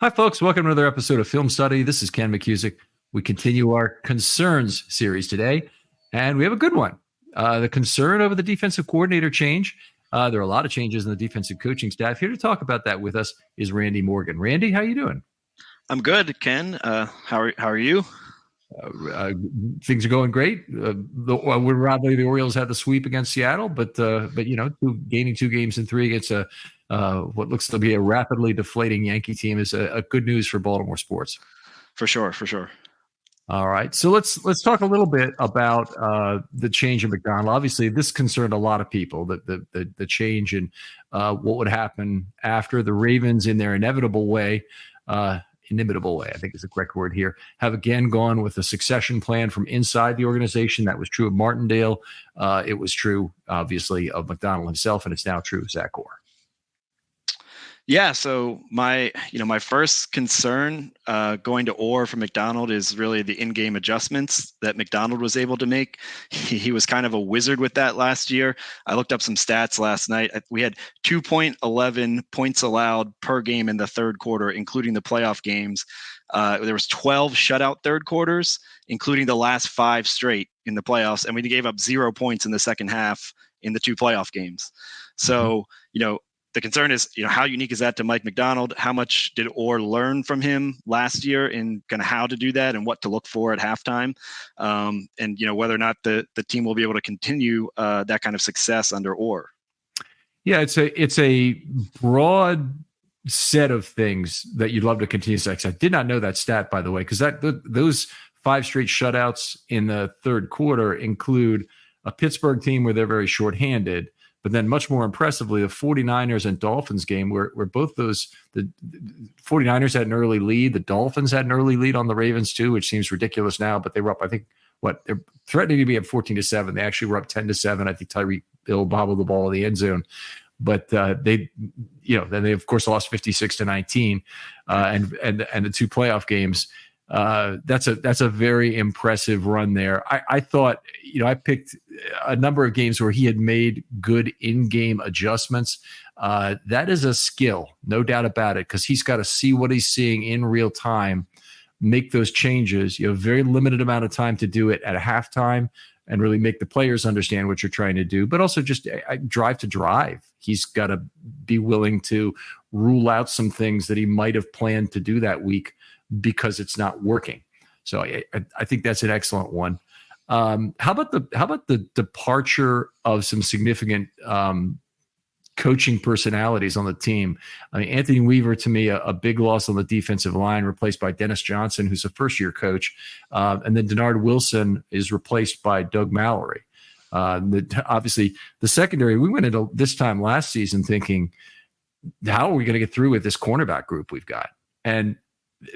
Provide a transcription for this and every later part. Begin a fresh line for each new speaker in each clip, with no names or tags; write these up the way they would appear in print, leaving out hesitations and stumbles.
Hi, folks. Welcome to another episode of Film Study. This is Ken McCusick. We continue our concerns series today, and we have a good one. The concern over the defensive coordinator change. There are a lot of changes in the defensive coaching staff. Here to talk about that with us is Randy Morgan. Randy, how you doing?
I'm good, Ken. How are you?
Things are going great. Would rather the Orioles had the sweep against Seattle, but gaining 2 games in 3 against what looks to be a rapidly deflating Yankee team is a good news for Baltimore sports.
For sure.
All right, so let's talk a little bit about the change in Macdonald. Obviously, this concerned a lot of people. The change in what would happen after the Ravens, in their inimitable way, I think is the correct word here, have again gone with a succession plan from inside the organization. That was true of Martindale. It was true, obviously, of Macdonald himself, and it's now true of Zach Orr.
Yeah. So my first concern going to Orr from Macdonald is really the in-game adjustments that Macdonald was able to make. He was kind of a wizard with that last year. I looked up some stats last night. We had 2.11 points allowed per game in the third quarter, including the playoff games. There was 12 shutout third quarters, including the last 5 straight in the playoffs, and we gave up 0 points in the second half in the 2 playoff games. So, the concern is, how unique is that to Mike Macdonald? How much did Orr learn from him last year in kind of how to do that and what to look for at halftime? And whether or not the team will be able to continue that kind of success under Orr.
Yeah, it's a broad set of things that you'd love to continue success. I did not know that stat, by the way, because those 5 straight shutouts in the third quarter include a Pittsburgh team where they're very shorthanded. But then much more impressively, the 49ers and Dolphins game where both those, the 49ers had an early lead. The Dolphins had an early lead on the Ravens too, which seems ridiculous now, but they were up, I think, they're threatening to be up 14-7. They actually were up 10-7. I think Tyreek Hill bobbled the ball in the end zone. But then they of course lost 56-19 and the 2 playoff games. That's a very impressive run there. I thought, I picked a number of games where he had made good in-game adjustments. That is a skill, no doubt about it, because he's got to see what he's seeing in real time, make those changes. You have a very limited amount of time to do it at a halftime and really make the players understand what you're trying to do, but also just drive to drive. He's got to be willing to rule out some things that he might have planned to do that week because it's not working. So I think that's an excellent one. How about the departure of some significant coaching personalities on the team? I mean, Anthony Weaver, to me, a big loss on the defensive line, replaced by Dennis Johnson, who's a first-year coach. And then Denard Wilson is replaced by Doug Mallory. Obviously, the secondary, we went into this time last season thinking, how are we going to get through with this cornerback group we've got? And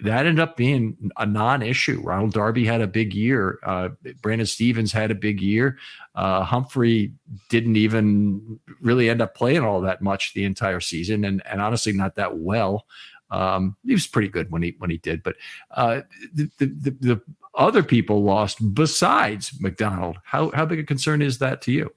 that ended up being a non-issue. Ronald Darby had a big year. Brandon Stevens had a big year. Humphrey didn't even really end up playing all that much the entire season, and honestly not that well. He was pretty good when he did. But the other people lost besides Macdonald. How big a concern is that to you?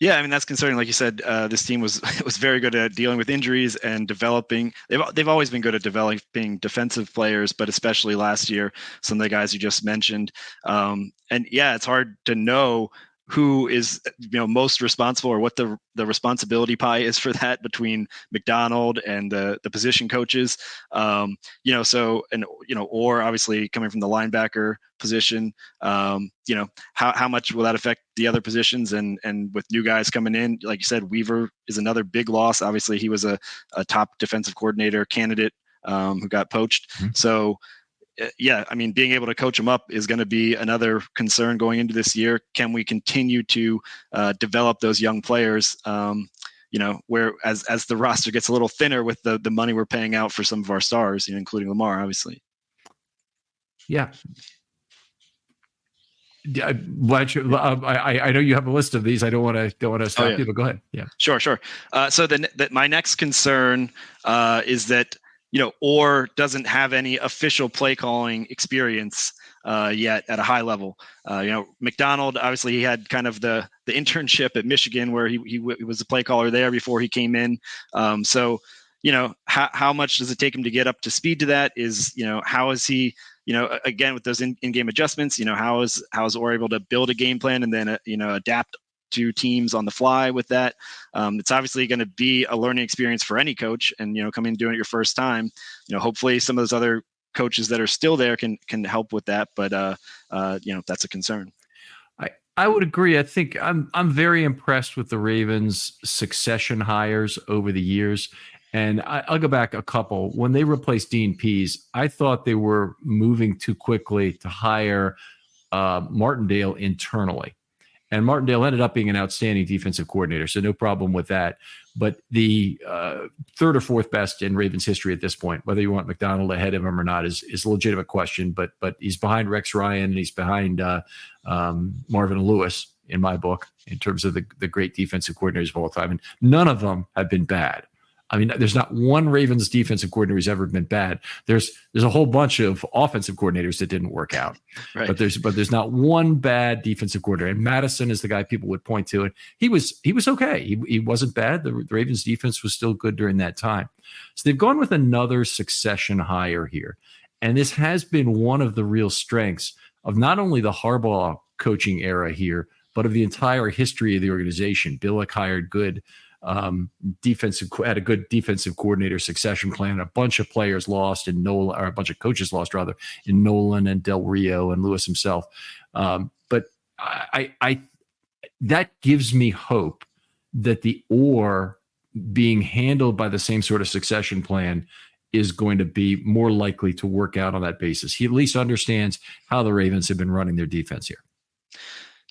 Yeah, I mean, that's concerning. Like you said, this team was very good at dealing with injuries and developing. They've always been good at developing defensive players, but especially last year, some of the guys you just mentioned. And yeah, it's hard to know who is most responsible, or what the responsibility pie is for that between Macdonald and the position coaches. Or obviously coming from the linebacker position, how much will that affect the other positions, and with new guys coming in, like you said, Weaver is another big loss. Obviously he was a top defensive coordinator candidate who got poached. Mm-hmm. So yeah, I mean, being able to coach them up is going to be another concern going into this year. Can we continue to develop those young players? Where as the roster gets a little thinner with the money we're paying out for some of our stars, including Lamar, obviously.
Yeah. I know you have a list of these. I don't want to stop you, but go ahead. Yeah.
Sure. So my next concern is that Orr doesn't have any official play calling experience yet at a high level. Macdonald, obviously he had kind of the internship at Michigan where he was a play caller there before he came in. So how much does it take him to get up to speed to that? How is he, again, with those in-game adjustments, how is Orr able to build a game plan and then, adapt to teams on the fly with that? It's obviously going to be a learning experience for any coach, and, coming and doing it your first time, hopefully some of those other coaches that are still there can help with that. But, that's a concern.
I would agree. I think I'm very impressed with the Ravens' succession hires over the years. And I'll go back a couple. When they replaced Dean Pease, I thought they were moving too quickly to hire Martindale internally. And Martindale ended up being an outstanding defensive coordinator, so no problem with that. But the third or fourth best in Ravens history at this point, whether you want McDonald ahead of him or not, is a legitimate question. But he's behind Rex Ryan, and he's behind Marvin Lewis in my book in terms of the great defensive coordinators of all time. And none of them have been bad. I mean, there's not one Ravens defensive coordinator who's ever been bad. There's a whole bunch of offensive coordinators that didn't work out, right. but there's not one bad defensive coordinator. And Madison is the guy people would point to, and he was okay. He wasn't bad. The Ravens defense was still good during that time. So they've gone with another succession hire here, and this has been one of the real strengths of not only the Harbaugh coaching era here, but of the entire history of the organization. Billick hired good. Had a good defensive coordinator succession plan. A bunch of players lost in Nolan, or a bunch of coaches lost rather, in Nolan and Del Rio and Lewis himself. But I that gives me hope that the Orr being handled by the same sort of succession plan is going to be more likely to work out on that basis. He at least understands how the Ravens have been running their defense here.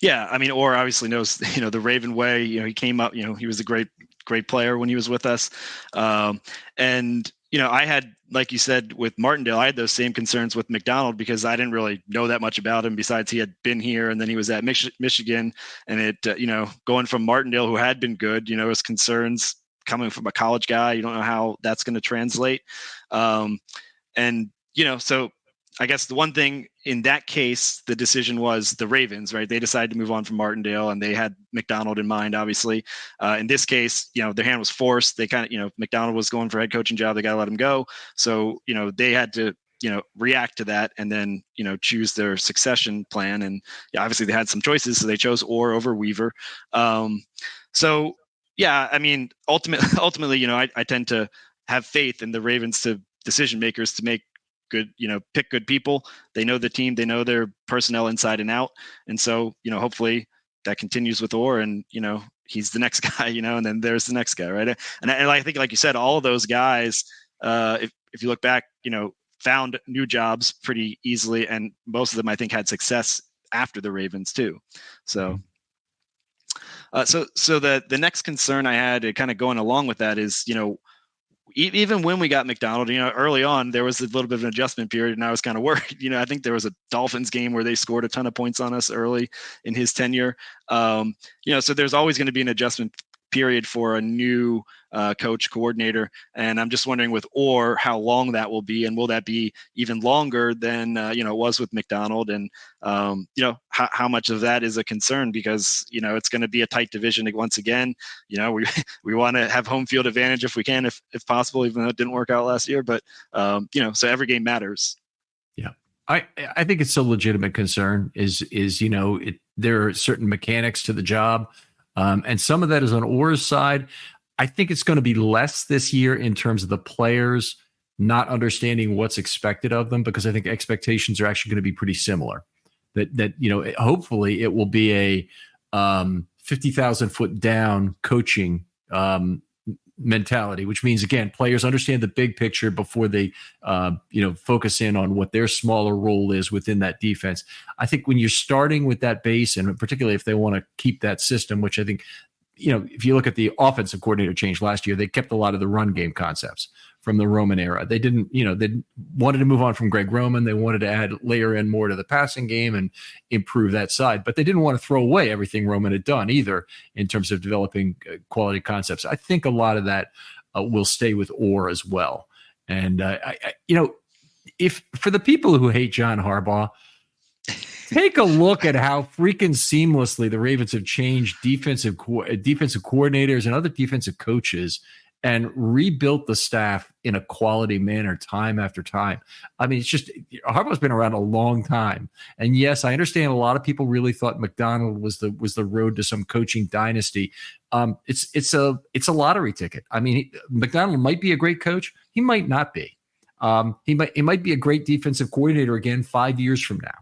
Yeah, I mean, Orr obviously knows, the Raven way. He came up, he was a great player when he was with us. And, I had, like you said, with Martindale, I had those same concerns with McDonald because I didn't really know that much about him besides he had been here and then he was at Michigan. And it, going from Martindale, who had been good, his concerns coming from a college guy, you don't know how that's going to translate. And, so I guess the one thing in that case, the decision was the Ravens, right? They decided to move on from Martindale and they had McDonald in mind, obviously. In this case, their hand was forced. They kind of, McDonald was going for a head coaching job. They got to let him go. So, they had to, react to that and then, choose their succession plan. And obviously they had some choices. So they chose Orr over Weaver. So, yeah, I mean, ultimately, I tend to have faith in the Ravens decision makers to make good, pick good people. They know the team, they know their personnel inside and out. And so, hopefully that continues with Orr and, he's the next guy, and then there's the next guy. Right. And I think, like you said, all of those guys, if you look back, found new jobs pretty easily. And most of them, I think, had success after the Ravens too. So, so the next concern I had kind of going along with that is, even when we got McDonald, early on, there was a little bit of an adjustment period and I was kind of worried. I think there was a Dolphins game where they scored a ton of points on us early in his tenure. So there's always going to be an adjustment period for a new coach coordinator. And I'm just wondering with Orr, how long that will be, and will that be even longer than, it was with McDonald? And, how much of that is a concern because, it's going to be a tight division once again. We want to have home field advantage if we can, if possible, even though it didn't work out last year. But, so every game matters.
Yeah. I think it's a legitimate concern there are certain mechanics to the job. And some of that is on Orr's side. I think it's going to be less this year in terms of the players not understanding what's expected of them, because I think expectations are actually going to be pretty similar. That hopefully it will be a 50,000 foot down coaching mentality, which means, again, players understand the big picture before they focus in on what their smaller role is within that defense. I think when you're starting with that base, and particularly if they want to keep that system, which I think, if you look at the offensive coordinator change last year, they kept a lot of the run game concepts from the Roman era. They didn't, they wanted to move on from Greg Roman. They wanted to layer in more to the passing game and improve that side, but they didn't want to throw away everything Roman had done either in terms of developing quality concepts. I think a lot of that will stay with Orr as well. And, if for the people who hate John Harbaugh, take a look at how freaking seamlessly the Ravens have changed defensive coordinators and other defensive coaches. and rebuilt the staff in a quality manner time after time. I mean, it's just Harbaugh's been around a long time, and yes, I understand a lot of people really thought Macdonald was the road to some coaching dynasty. It's a lottery ticket. I mean, Macdonald might be a great coach. He might not be. He might be a great defensive coordinator again 5 years from now.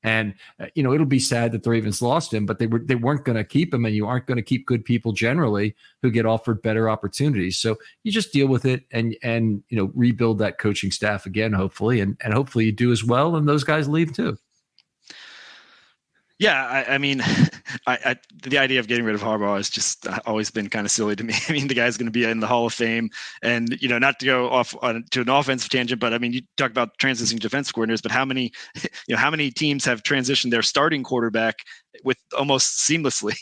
And it'll be sad that the Ravens lost him, but they weren't going to keep him, and you aren't going to keep good people generally who get offered better opportunities. So you just deal with it and rebuild that coaching staff again, hopefully, and hopefully you do as well, and those guys leave too.
Yeah, I mean, the idea of getting rid of Harbaugh has just always been kind of silly to me. I mean, the guy's going to be in the Hall of Fame, and not to go off to an offensive tangent, but I mean, you talk about transitioning defensive coordinators, but how many teams have transitioned their starting quarterback with almost seamlessly?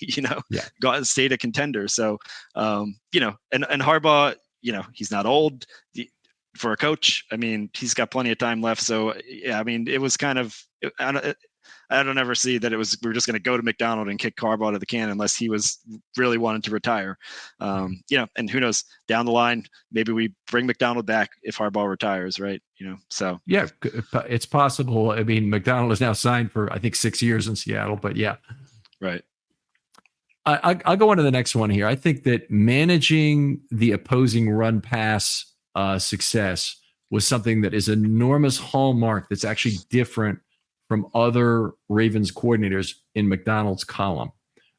Got stayed a contender. So, and Harbaugh, he's not old. For a coach, I mean, he's got plenty of time left. So, yeah, I mean, it was kind of. I don't ever see that we're just going to go to Macdonald and kick Harbaugh out of the can unless he was really wanting to retire. And who knows, down the line, maybe we bring Macdonald back if Harbaugh retires, right? So. Yeah,
it's possible. I mean, Macdonald is now signed for, I think, 6 years in Seattle, but yeah.
Right.
I'll go on to the next one here. I think that managing the opposing run pass success was something that is an enormous hallmark that's actually different from other Ravens coordinators in Macdonald's column.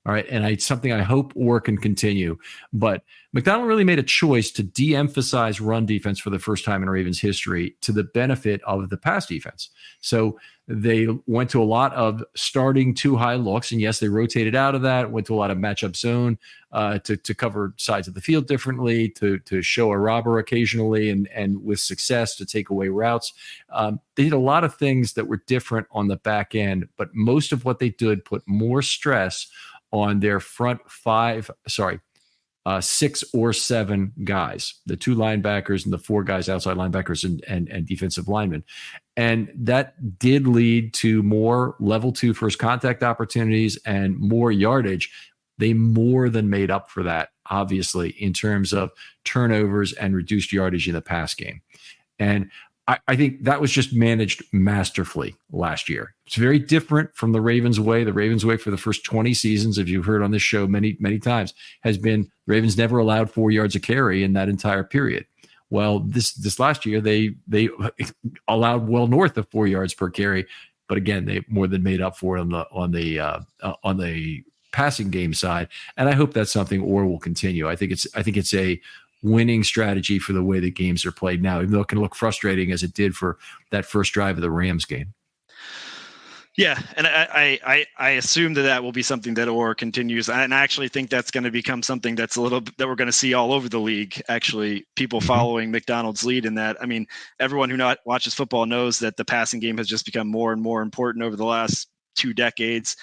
All right. And it's something I hope Orr can continue. But Macdonald really made a choice to de-emphasize run defense for the first time in Ravens history to the benefit of the pass defense. So they went to a lot of starting too high looks. And yes, they rotated out of that, went to a lot of matchup zone to cover sides of the field differently, to show a robber occasionally, and with success to take away routes. They did a lot of things that were different on the back end, but most of what they did put more stress on their front six or seven guys, the two linebackers and the four guys outside linebackers and defensive linemen. And that did lead to more level 2 first contact opportunities and more yardage. They more than made up for that, obviously, in terms of turnovers and reduced yardage in the pass game. And I think that was just managed masterfully last year. It's very different from the Ravens way. The Ravens way for the first 20 seasons, if you've heard on this show many, many times, has been Ravens never allowed 4 yards a carry in that entire period. Well, this last year, they allowed well north of 4 yards per carry. But again, they more than made up for it on the passing game side. And I hope that's something Orr will continue. I think it's a winning strategy for the way the games are played now, even though it can look frustrating as it did for that first drive of the Rams game.
Yeah, and I assume that will be something that Orr continues, and I actually think that's going to become something that's that we're going to see all over the league. Actually, people following Macdonald's lead in that. I mean, everyone who watches football knows that the passing game has just become more and more important over the last 2 decades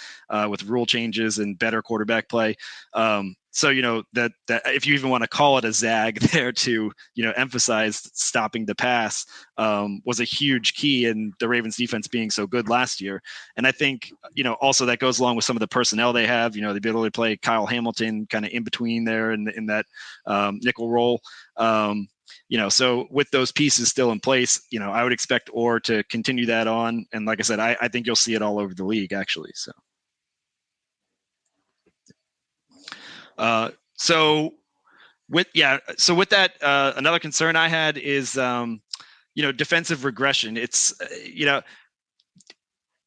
with rule changes and better quarterback play. So, that if you even want to call it a zag there to, emphasize stopping the pass was a huge key in the Ravens defense being so good last year. And I think, also that goes along with some of the personnel they have, the ability to play Kyle Hamilton kind of in between there in that nickel role. So with those pieces still in place, I would expect Orr to continue that on. And like I said, I think you'll see it all over the league, actually. So with that, another concern I had is, defensive regression. It's,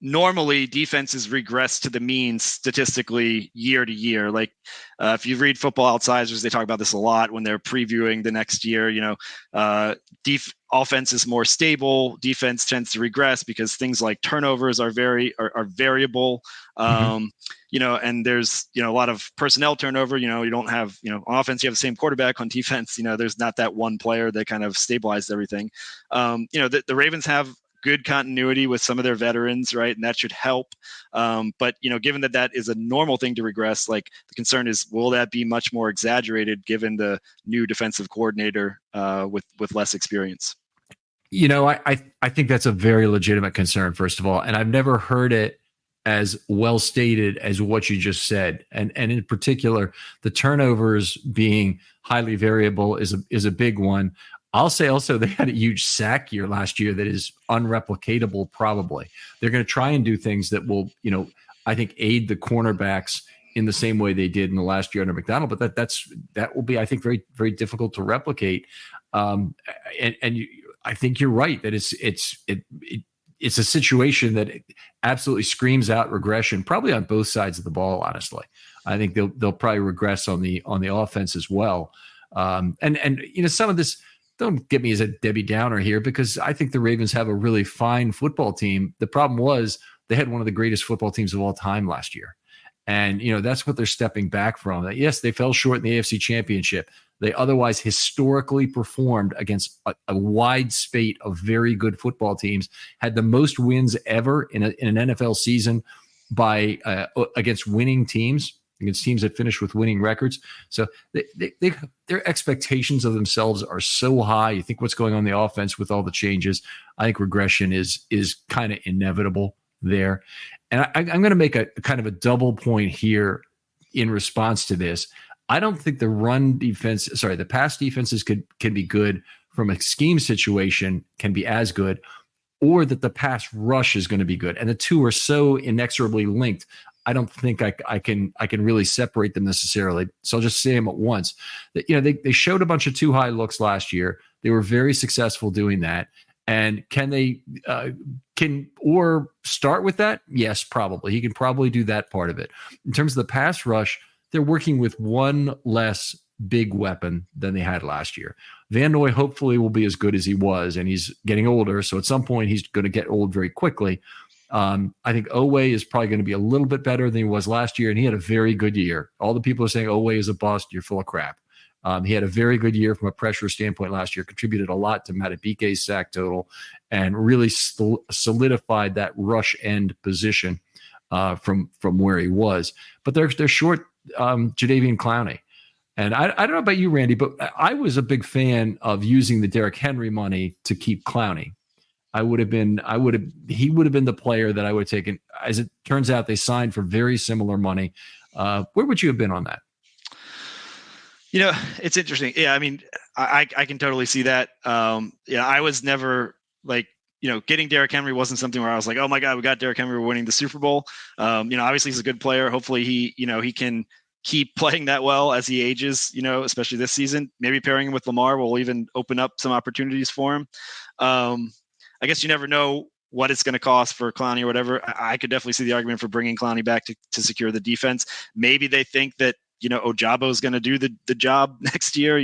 normally defenses regress to the mean statistically year to year. Like if you read Football Outsiders, they talk about this a lot when they're previewing the next year. Offense is more stable. Defense tends to regress because things like turnovers are variable. And there's, a lot of personnel turnover. You don't have, on offense, you have the same quarterback. On defense, there's not that one player that kind of stabilized everything. The Ravens have good continuity with some of their veterans, right? And that should help. But, given that is a normal thing to regress, like the concern is, will that be much more exaggerated given the new defensive coordinator with less experience?
I think that's a very legitimate concern, first of all. And I've never heard it as well stated as what you just said. And in particular, the turnovers being highly variable is a big one. I'll say also they had a huge sack year last year that is unreplicatable. Probably they're going to try and do things that will, I think, aid the cornerbacks in the same way they did in the last year under Macdonald. But that will be, I think, very, very difficult to replicate. I think you're right that it's a situation that absolutely screams out regression, probably on both sides of the ball. Honestly, I think they'll probably regress on the offense as well. And some of this. Don't get me as a Debbie Downer here, because I think the Ravens have a really fine football team. The problem was they had one of the greatest football teams of all time last year. And, that's what they're stepping back from. Yes, they fell short in the AFC Championship. They otherwise historically performed against a wide spate of very good football teams, had the most wins ever in an NFL season by against winning teams. Against teams that finish with winning records. So their expectations of themselves are so high. You think what's going on in the offense with all the changes, I think regression is kind of inevitable there. And I'm going to make a kind of a double point here in response to this. I don't think the pass defenses can be good from a scheme situation, can be as good, or that the pass rush is going to be good. And the two are so inexorably linked. I don't think I can really separate them necessarily. So I'll just say them at once. That they showed a bunch of too high looks last year. They were very successful doing that. And can they or start with that? Yes, probably. He can probably do that part of it. In terms of the pass rush, they're working with one less big weapon than they had last year. Van Noy hopefully will be as good as he was, and he's getting older. So at some point he's going to get old very quickly. I think Oweh is probably going to be a little bit better than he was last year, and he had a very good year. All the people are saying Oweh is a bust. You're full of crap. He had a very good year from a pressure standpoint last year, contributed a lot to Madubuike's sack total, and really solidified that rush end position from where he was. But they're short Jadeveon Clowney. And I don't know about you, Randy, but I was a big fan of using the Derrick Henry money to keep Clowney. He would have been the player that I would have taken. As it turns out, they signed for very similar money. Where would you have been on that?
It's interesting. Yeah, I mean, I can totally see that. I was never getting Derrick Henry wasn't something where I was like, oh my God, we got Derrick Henry, we're winning the Super Bowl. Obviously he's a good player. Hopefully he can keep playing that well as he ages, especially this season. Maybe pairing him with Lamar will even open up some opportunities for him. I guess you never know what it's going to cost for Clowney or whatever. I could definitely see the argument for bringing Clowney back to secure the defense. Maybe they think that, Ojabo is going to do the job next year,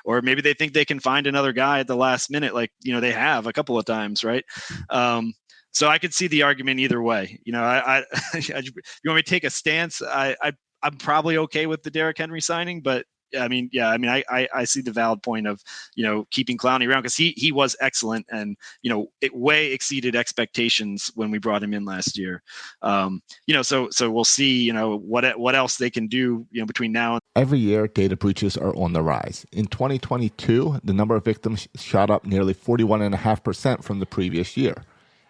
or maybe they think they can find another guy at the last minute, like, they have a couple of times. Right. So I could see the argument either way. You want me to take a stance? I'm probably okay with the Derrick Henry signing, but I see the valid point of, keeping Clowney around because he was excellent and, it way exceeded expectations when we brought him in last year. So we'll see, what else they can do, between now and
every year. Data breaches are on the rise. In 2022, the number of victims shot up nearly 41.5% from the previous year,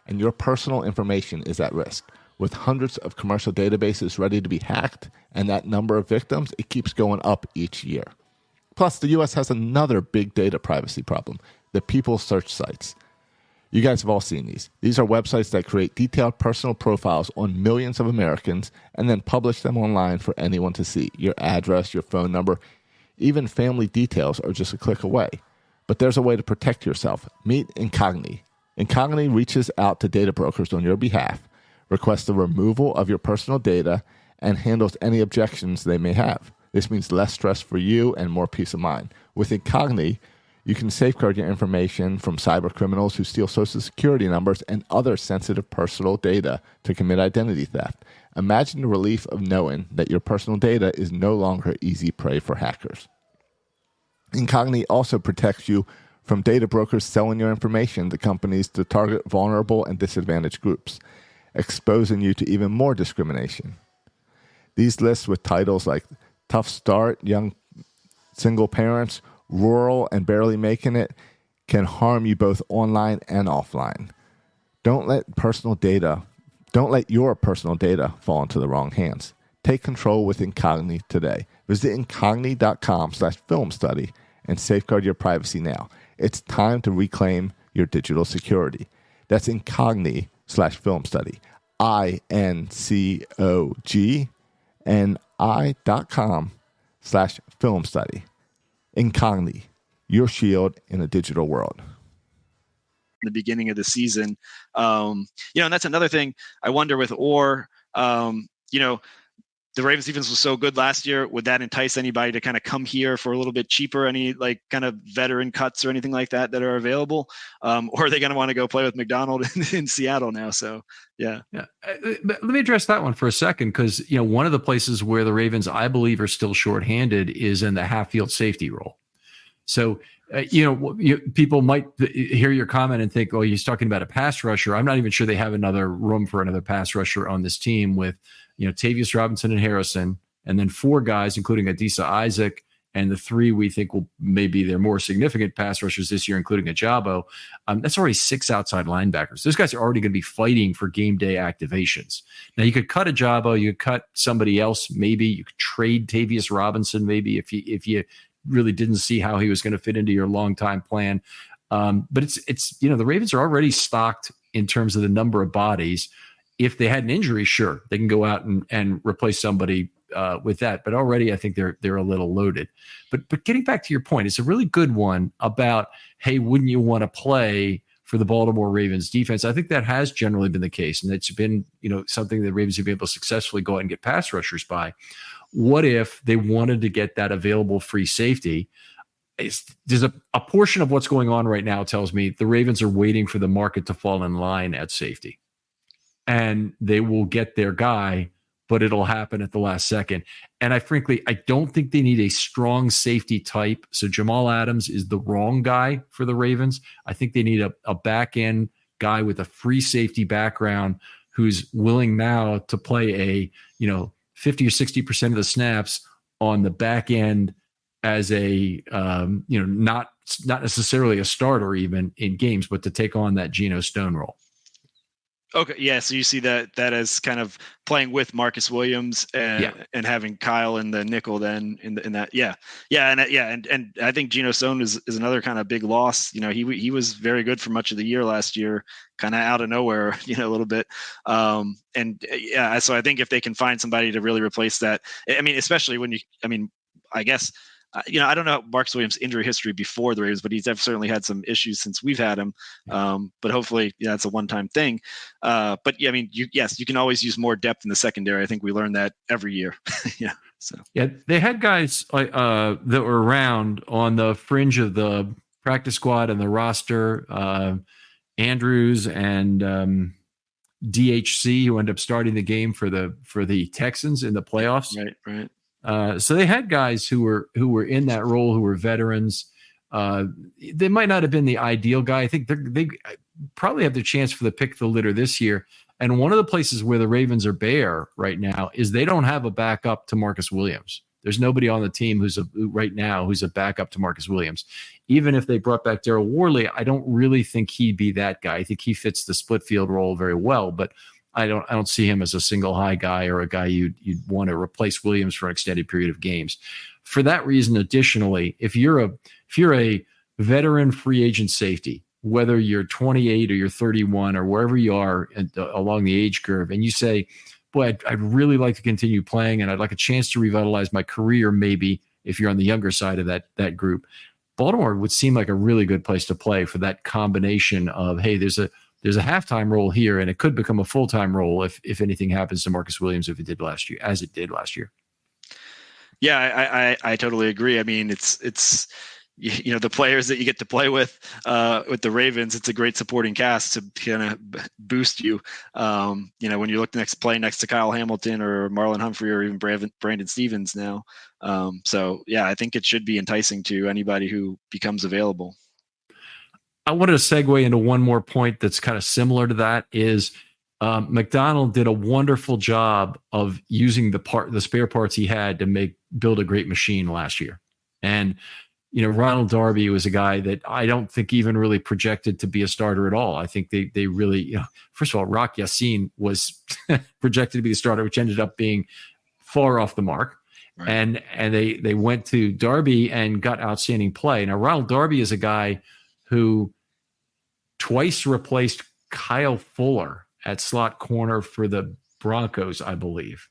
and your personal information is at risk. With hundreds of commercial databases ready to be hacked, and that number of victims, it keeps going up each year. Plus, the U.S. has another big data privacy problem, the people search sites. You guys have all seen these. These are websites that create detailed personal profiles on millions of Americans and then publish them online for anyone to see. Your address, your phone number, even family details are just a click away. But there's a way to protect yourself. Meet Incogni. Incogni reaches out to data brokers on your behalf, requests the removal of your personal data, and handles any objections they may have. This means less stress for you and more peace of mind. With Incogni, you can safeguard your information from cyber criminals who steal social security numbers and other sensitive personal data to commit identity theft. Imagine the relief of knowing that your personal data is no longer easy prey for hackers. Incogni also protects you from data brokers selling your information to companies to target vulnerable and disadvantaged groups, exposing you to even more discrimination. These lists with titles like Tough Start, Young Single Parents, Rural, and Barely Making It can harm you both online and offline. Don't let personal data Don't let your personal data fall into the wrong hands. Take control with Incogni today. Visit incogni.com/film study and safeguard your privacy now. It's time to reclaim your digital security. That's Incogni/film study. INCOGNI.com/film study. Incogni, your shield in a digital world.
The beginning of the season. And that's another thing I wonder with Orr. The Ravens defense was so good last year. Would that entice anybody to kind of come here for a little bit cheaper? Any like kind of veteran cuts or anything like that are available? Or are they going to want to go play with McDonald in Seattle now? So, yeah.
Let me address that one for a second, because, one of the places where the Ravens, I believe, are still shorthanded is in the half-field safety role. So, people might hear your comment and think, oh, he's talking about a pass rusher. I'm not even sure they have another room for another pass rusher on this team with, Tavius Robinson and Harrison, and then 4 guys, including Adisa Isaac, and the 3 we think will maybe they're more significant pass rushers this year, including Ajabo. That's already 6 outside linebackers. Those guys are already going to be fighting for game day activations. Now, you could cut Ajabo, you could cut somebody else, maybe you could trade Tavius Robinson, maybe if you really didn't see how he was going to fit into your long-time plan. But it's the Ravens are already stocked in terms of the number of bodies. If they had an injury, sure, they can go out and replace somebody with that. But already I think they're a little loaded. But getting back to your point, it's a really good one about, hey, wouldn't you want to play for the Baltimore Ravens defense? I think that has generally been the case. And it's been, something that Ravens have been able to successfully go out and get pass rushers by. What if they wanted to get that available free safety? There's a portion of what's going on right now tells me the Ravens are waiting for the market to fall in line at safety. And they will get their guy, but it'll happen at the last second. And I don't think they need a strong safety type. So Jamal Adams is the wrong guy for the Ravens. I think they need a back end guy with a free safety background who's willing now to play 50 or 60% of the snaps on the back end as a, not necessarily a starter even in games, but to take on that Geno Stone role.
Okay. Yeah. So you see that as kind of playing with Marcus Williams and having Kyle in the nickel then in that. Yeah. Yeah. And I think Geno Stone is another kind of big loss. He was very good for much of the year last year, kind of out of nowhere, a little bit. So I think if they can find somebody to really replace that, especially when I guess, I don't know Marcus Williams' injury history before the Ravens, but he's certainly had some issues since we've had him. But hopefully, it's a one-time thing. You can always use more depth in the secondary. I think we learn that every year.
They had guys that were around on the fringe of the practice squad and the roster. Andrews and DHC, who ended up starting the game for the Texans in the playoffs.
Right.
So they had guys who were in that role, who were veterans. They might not have been the ideal guy. I think they probably have the chance for the pick of the litter this year. And one of the places where the Ravens are bare right now is they don't have a backup to Marcus Williams. There's nobody on the team who's a backup to Marcus Williams. Even if they brought back Daryl Worley, I don't really think he'd be that guy. I think he fits the split field role very well, but I don't see him as a single high guy or a guy you'd want to replace Williams for an extended period of games. For that reason, additionally, if you're a veteran free agent safety, whether you're 28 or you're 31 or wherever you are along the age curve, and you say, boy, I'd really like to continue playing and I'd like a chance to revitalize my career, maybe if you're on the younger side of that group, Baltimore would seem like a really good place to play for that combination of, hey, there's a halftime role here, and it could become a full-time role if anything happens to Marcus Williams, if it did last year, as it did last year.
Yeah, I totally agree. It's the players that you get to play with the Ravens, it's a great supporting cast to kind of boost you. When you look next to Kyle Hamilton or Marlon Humphrey or even Brandon Stevens now. I think it should be enticing to anybody who becomes available.
I wanted to segue into one more point that's kind of similar to that is McDonald did a wonderful job of using the spare parts he had to build a great machine last year. And Ronald Darby was a guy that I don't think even really projected to be a starter at all. I think they really, first of all, Rock Ya-Sin was projected to be the starter, which ended up being far off the mark. Right. And they went to Darby and got outstanding play. Now, Ronald Darby is a guy who twice replaced Kyle Fuller at slot corner for the Broncos, I believe.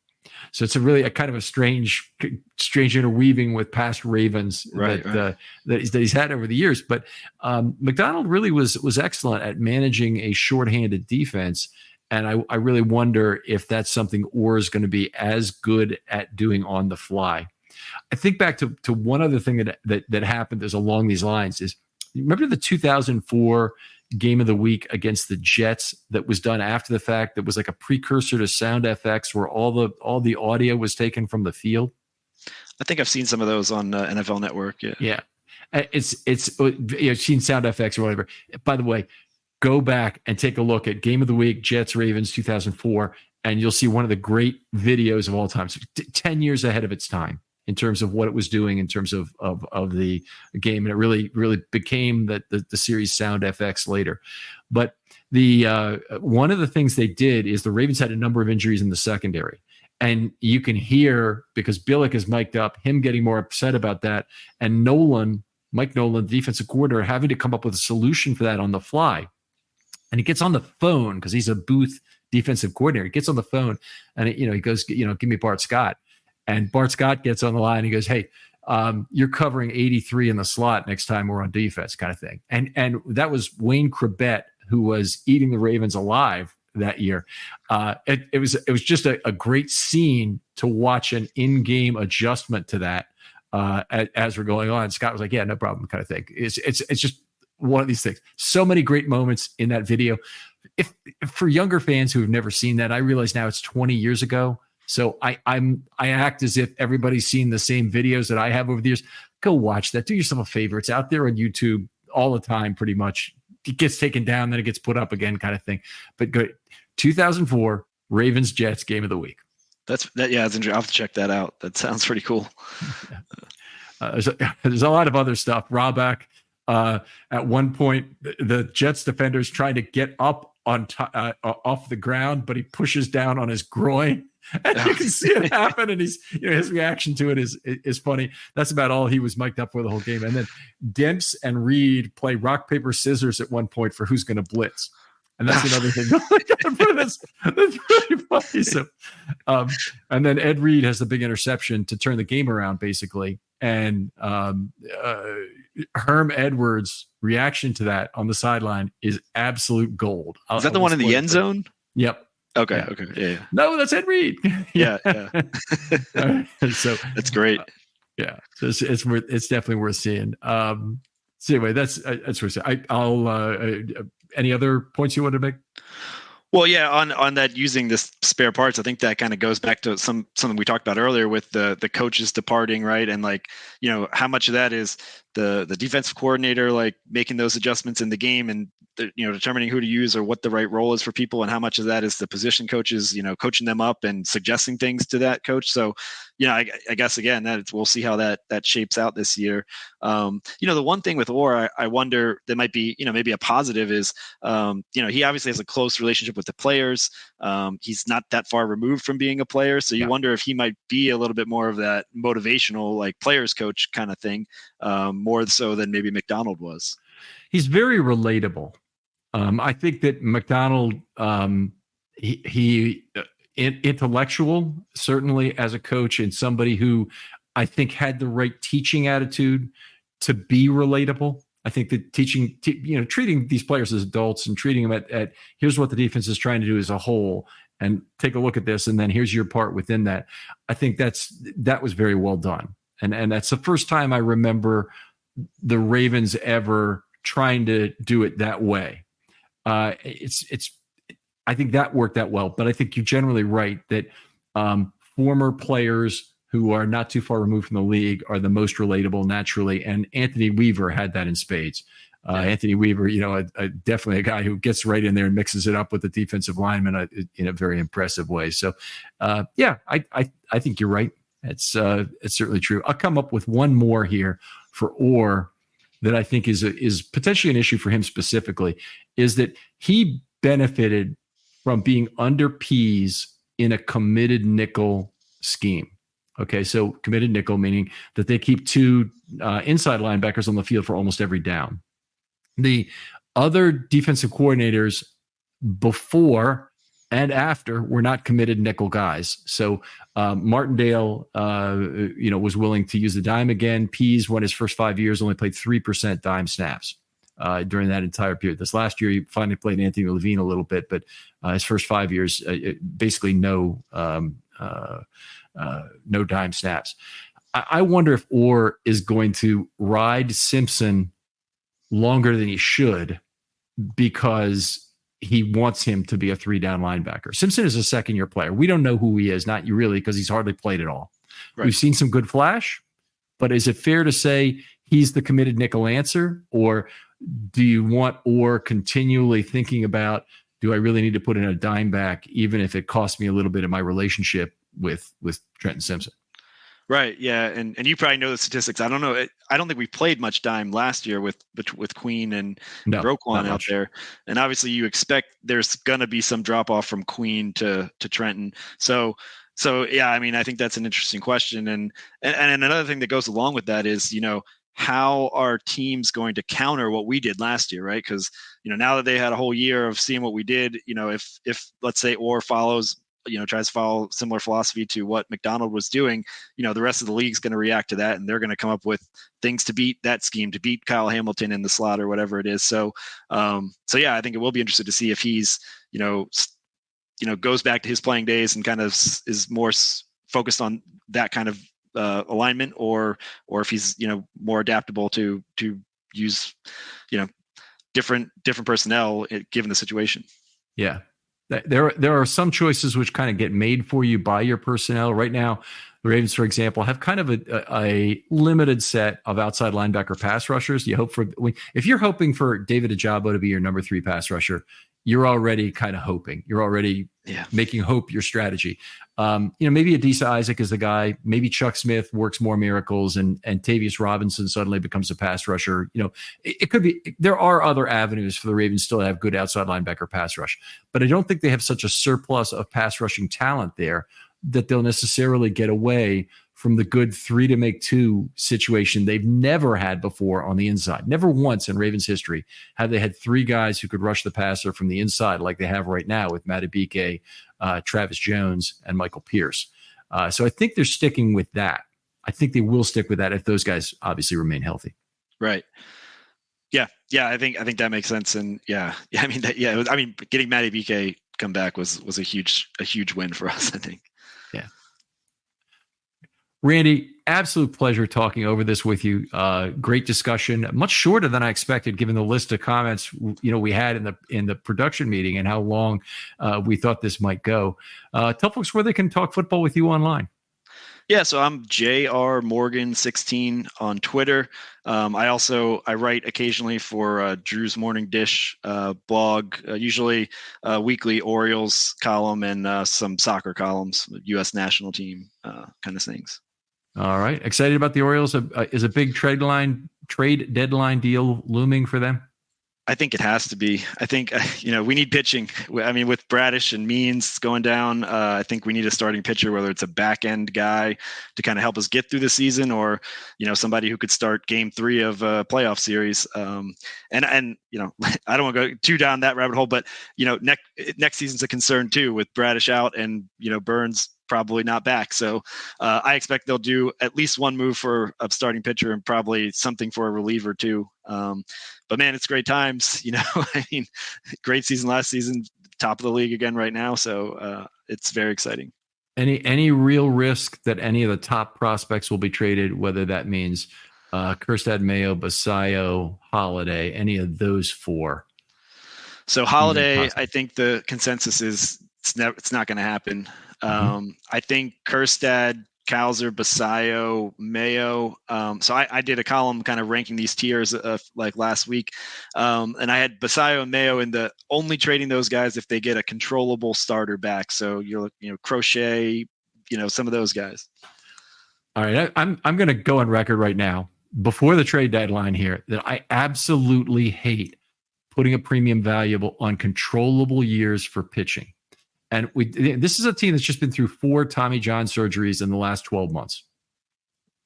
So it's a kind of a strange interweaving with past Ravens that he's had over the years. But Macdonald really was excellent at managing a shorthanded defense. And I really wonder if that's something Orr is going to be as good at doing on the fly. I think back to one other thing that happened is along these lines is, remember the 2004 game of the week against the Jets that was done after the fact, that was like a precursor to Sound FX, where all the audio was taken from the field?
I think I've seen some of those on NFL Network.
Yeah. It's you've seen Sound FX or whatever. By the way, go back and take a look at Game of the Week, Jets Ravens 2004, and you'll see one of the great videos of all time. So 10 years ahead of its time in terms of what it was doing in terms of the game. And it really, really became the series Sound FX later. But the one of the things they did is the Ravens had a number of injuries in the secondary. And you can hear, because Billick is mic'd up, him getting more upset about that. And Mike Nolan, the defensive coordinator, having to come up with a solution for that on the fly. And he gets on the phone, because he's a booth defensive coordinator. He gets on the phone and he goes, give me Bart Scott. And Bart Scott gets on the line and he goes, hey, you're covering 83 in the slot next time we're on defense, kind of thing. And that was Wayne Krebet, who was eating the Ravens alive that year. It was just a great scene to watch, an in-game adjustment to that as we're going on. Scott was like, yeah, no problem, kind of thing. It's just one of these things. So many great moments in that video. If for younger fans who have never seen that, I realize now it's 20 years ago. So I act as if everybody's seen the same videos that I have over the years. Go watch that. Do yourself a favor. It's out there on YouTube all the time, pretty much. It gets taken down, then it gets put up again, kind of thing. But good. 2004 Ravens Jets game of the week.
That's interesting. I'll have to check that out. That sounds pretty cool.
There's a lot of other stuff. Robak, at one point, the Jets defender's trying to get up off the ground, but he pushes down on his groin. And you can see it happen, and his reaction to it is funny. That's about all he was mic'd up for the whole game. And then Demps and Reed play rock, paper, scissors at one point for who's going to blitz. And that's another thing. That's really funny. So, and then Ed Reed has the big interception to turn the game around, basically. And Herm Edwards' reaction to that on the sideline is absolute gold.
Is that the one in the end zone?
Yep.
Okay. Yeah.
No, that's Ed Reed.
Yeah.
So
that's great.
Yeah. So it's definitely worth seeing. So anyway, that's worth seeing. I'll any other points you want to make?
Well, yeah, on that, using this spare parts, I think that kind of goes back to something we talked about earlier with the coaches departing, right? And how much of that is the defensive coordinator making those adjustments in the game and determining who to use or what the right role is for people, and how much of that is the position coaches coaching them up and suggesting things to that coach. So I guess again we'll see how that shapes out this year. The one thing with Orr, I wonder that might be maybe a positive is he obviously has a close relationship with the players. He's not that far removed from being a player, so you wonder if he might be a little bit more of that motivational players coach kind of thing, more so than maybe Macdonald was.
He's very relatable. I think that Macdonald, he intellectual, certainly as a coach, and somebody who I think had the right teaching attitude to be relatable. I think that treating these players as adults and treating them at here's what the defense is trying to do as a whole, and take a look at this, and then here's your part within that. I think that was very well done. And that's the first time I remember the Ravens ever trying to do it that way. I think that worked out well, but I think you're generally right that former players who are not too far removed from the league are the most relatable naturally. And Anthony Weaver had that in spades. Anthony Weaver, definitely a guy who gets right in there and mixes it up with the defensive lineman in a very impressive way. So, I think you're right. It's certainly true. I'll come up with one more here. for Orr that I think is potentially an issue for him specifically is that he benefited from being under Pease in a committed nickel scheme. Okay, so committed nickel meaning that they keep two inside linebackers on the field for almost every down. The other defensive coordinators before and after were not committed nickel guys. So Martindale, was willing to use the dime again. Pease, won his first 5 years, only played 3% dime snaps during that entire period. This last year, he finally played Anthony Levine a little bit, but his first 5 years, basically no dime snaps. I wonder if Orr is going to ride Simpson longer than he should because he wants him to be a 3-down linebacker. Simpson is a second-year player. We don't know who he is, not really, because he's hardly played at all. Right. We've seen some good flash, but is it fair to say he's the committed nickel answer, or do you want Orr continually thinking about, do I really need to put in a dime back, even if it costs me a little bit of my relationship with Trenton Simpson?
Right. Yeah. And you probably know the statistics. I don't know. I don't think we played much dime last year with Queen and Roquan out there. And obviously you expect there's going to be some drop off from Queen to Trenton. So yeah, I mean, I think that's an interesting question. And another thing that goes along with that is, how are teams going to counter what we did last year? Right. Because, now that they had a whole year of seeing what we did, if let's say Orr tries to follow similar philosophy to what McDonald was doing, the rest of the league's going to react to that, and they're going to come up with things to beat that scheme, to beat Kyle Hamilton in the slot or whatever it is. So yeah, I think it will be interesting to see if he's, goes back to his playing days and kind of is more focused on that kind of alignment, or if he's, more adaptable to use, different personnel given the situation.
Yeah. There are some choices which kind of get made for you by your personnel. Right now, the Ravens, for example, have kind of a limited set of outside linebacker pass rushers. If you're hoping for David Ojabo to be your number 3 pass rusher, you're already kind of hoping. You're already making hope your strategy. Maybe Adisa Isaac is the guy. Maybe Chuck Smith works more miracles, and Tavius Robinson suddenly becomes a pass rusher. It could be. There are other avenues for the Ravens still to have good outside linebacker pass rush, but I don't think they have such a surplus of pass rushing talent there that they'll necessarily get away from the good 3-to-make-2 situation they've never had before on the inside. Never once in Ravens history have they had 3 guys who could rush the passer from the inside like they have right now with Madubuike, Travis Jones, and Michael Pierce. So I think they're sticking with that. I think they will stick with that if those guys obviously remain healthy.
Right. Yeah. I think that makes sense. And getting Madubuike come back was a huge win for us, I think.
Yeah. Randy, absolute pleasure talking over this with you. Great discussion, much shorter than I expected, given the list of comments we had in the production meeting and how long we thought this might go. Tell folks where they can talk football with you online.
Yeah, so I'm JR Morgan 16 on Twitter. I write occasionally for Drew's Morning Dish blog, usually weekly Orioles column and some soccer columns, U.S. national team kind of things.
All right. Excited about the Orioles? Is a big trade deadline deal looming for them?
I think it has to be. I think, we need pitching. I mean, with Bradish and Means going down, I think we need a starting pitcher, whether it's a back end guy to kind of help us get through the season, or, somebody who could start game 3 of a playoff series. And I don't want to go too down that rabbit hole, but, next season's a concern too, with Bradish out and, Burns probably not back. So I expect they'll do at least one move for a starting pitcher and probably something for a reliever too. But man, it's great times. I mean, great season last season, top of the league again right now. So it's very exciting.
Any real risk that any of the top prospects will be traded, whether that means Kjerstad, Mayo, Basayo, Holiday, any of those 4? So
Holiday, I think the consensus is it's not going to happen. I think Kjerstad, Cowser, Basayo, Mayo. So I did a column kind of ranking these tiers like last week. And I had Basayo and Mayo in the only trading those guys if they get a controllable starter back. So Crochet, some of those guys.
All right. I'm going to go on record right now before the trade deadline here that I absolutely hate putting a premium valuable on controllable years for pitching. And this is a team that's just been through 4 Tommy John surgeries in the last 12 months,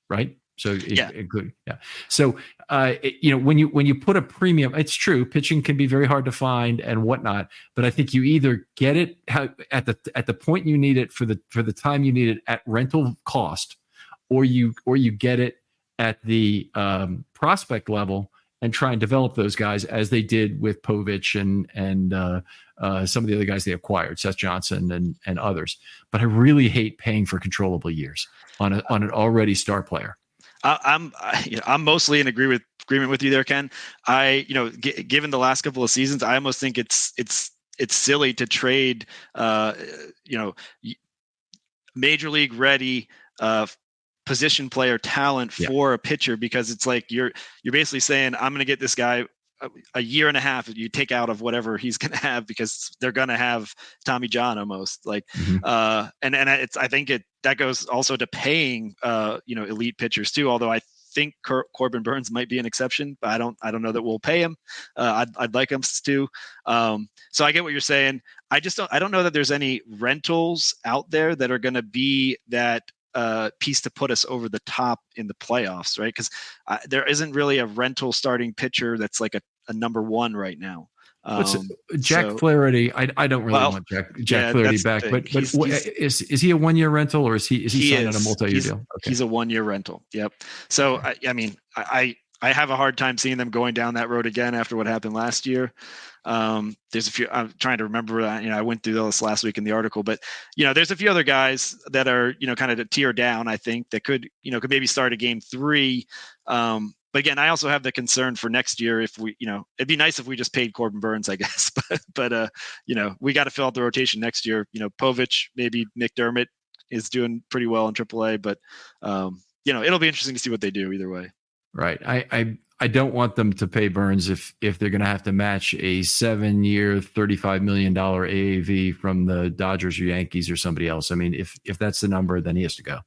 right? So So when you put a premium, it's true, pitching can be very hard to find and whatnot. But I think you either get it at the point you need it for the time you need it at rental cost, or you get it at the prospect level and try and develop those guys as they did with Povich and some of the other guys they acquired, Seth Johnson and others. But I really hate paying for controllable years on an already star player.
I'm mostly in agreement with you there, Ken. Given the last couple of seasons, I almost think it's silly to trade, major league ready position player talent for a pitcher, because it's like you're basically saying, I'm going to get this guy a year and a half you take out of whatever he's going to have, because they're going to have Tommy John almost like, I think that goes also to paying, elite pitchers too. Although I think Corbin Burnes might be an exception, but I don't know that we'll pay him. I'd like him to. So I get what you're saying. I don't know that there's any rentals out there that are going to be that piece to put us over the top in the playoffs, right? Because there isn't really a rental starting pitcher that's like a number one right now.
Jack Flaherty, I don't really want Jack Flaherty back, but is he a 1-year rental, or is he signed on a multi-year deal? Okay.
He's a 1-year rental. Yep. So I have a hard time seeing them going down that road again after what happened last year. There's a few, I'm trying to remember, I went through this last week in the article, but there's a few other guys that are, kind of a tier down, I think, that could maybe start a game 3. But again, I also have the concern for next year. If we, it'd be nice if we just paid Corbin Burnes, I guess, but we got to fill out the rotation next year. Povich, maybe McDermott is doing pretty well in AAA, but it'll be interesting to see what they do either way.
Right. I don't want them to pay Burnes if they're going to have to match a 7-year, $35 million AAV from the Dodgers or Yankees or somebody else. I mean, if that's the number, then he has to go.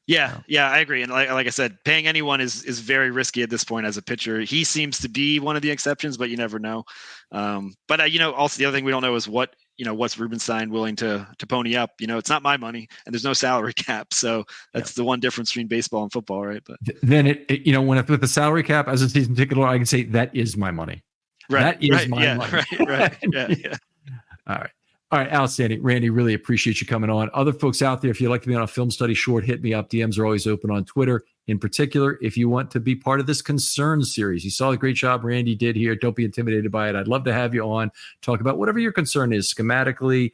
Yeah, I agree. And like I said, paying anyone is very risky at this point as a pitcher. He seems to be one of the exceptions, but you never know. But also the other thing we don't know is what's Rubenstein willing to pony up. It's not my money, and there's no salary cap, so that's the one difference between baseball and football, right? But
then when with the salary cap as a season ticket holder, I can say that is my money.
Right.
That is my money.
Right. Yeah.
All right, outstanding. Randy, really appreciate you coming on. Other folks out there, if you'd like to be on a Film Study Short, hit me up. DMs are always open on Twitter. In particular, if you want to be part of this concern series, you saw a great job Randy did here. Don't be intimidated by it. I'd love to have you on, talk about whatever your concern is schematically.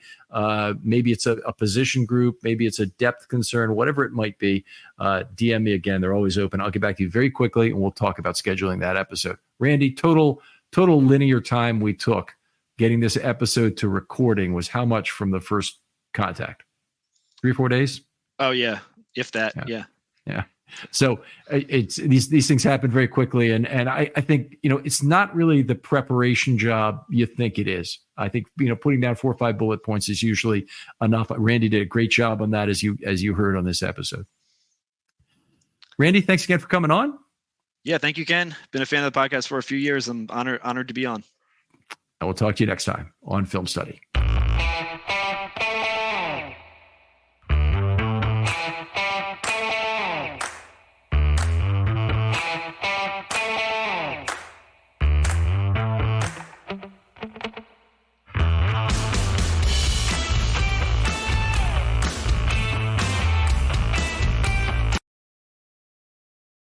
Maybe it's a position group. Maybe it's a depth concern, whatever it might be. DM me again. They're always open. I'll get back to you very quickly, and we'll talk about scheduling that episode. Randy, total linear time we took getting this episode to recording was how much from the first contact? 3 or 4 days?
Oh yeah, if that. Yeah.
So it's these things happen very quickly, and I think it's not really the preparation job you think it is. I think putting down 4 or 5 bullet points is usually enough. Randy did a great job on that, as you heard on this episode. Randy, thanks again for coming on.
Yeah, thank you, Ken. Been a fan of the podcast for a few years. I'm honored to be on.
And we'll talk to you next time on Film Study.